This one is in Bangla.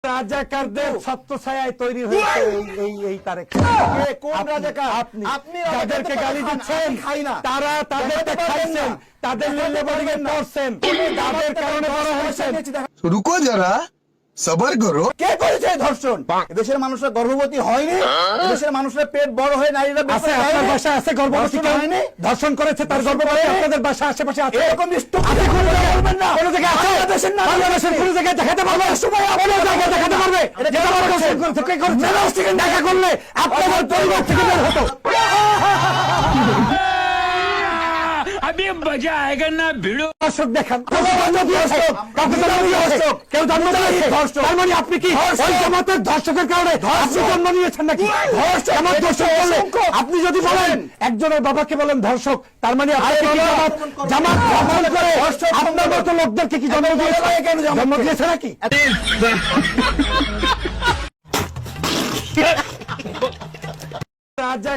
রাজাকারদের ছত্রছায়ায় তৈরি হয়েছে এই তারেক। কোন রাজাকার? আপনি যাদেরকে গালি দিচ্ছেন তারা তাদেরকে খাইছেন, তাদের লেবলিংয়ে পড়ছেন, তাদের কারণে বড় হয়েছেন। রুকো যারা, সবার করো। কে করেছে ধর্ষণ? দেশের মানুষরা গর্ভবতী হয়নি, দেশের মানুষরা পেট বড় হয়ে নারীরা আছে, আপনার বাসায় আছে গর্ভবতী কেউ হয়নি? ধর্ষণ করেছে, তার গর্ভবতী আপনাদের বাসা আশেপাশে আছে? এরকম আপনি কোন জায়গায় বলবেন না? কোন জায়গায় আছে? বাংলাদেশের না, বাংলাদেশের কোন জায়গায় দেখাতে পারবে? সময় কোন জায়গায় দেখাতে পারবে? এটা যেটা বড় ধর্ষণ করেছে, কে করেছে? দেখা করলে আপনাদের পরিবার থেকে বের হতো। अभी मजा आएगा ना भिड़ो। দর্শক দেখান, কেউ জন্ম দিয়েছে, তার মানে আপনি কি ওই জামাতের ধর্ষকের কারণে আপনি জন্ম নিয়েছেন নাকি? জামাত ধর্ষক করলে আপনি যদি বলেন একজনের বাবাকে বলেন ধর্ষক, তার মানে আপনি কি জামাত ধর্ষণ করে আপনার মতো লোকদেরকে কি জন্ম দিয়েছে নাকি? রাজা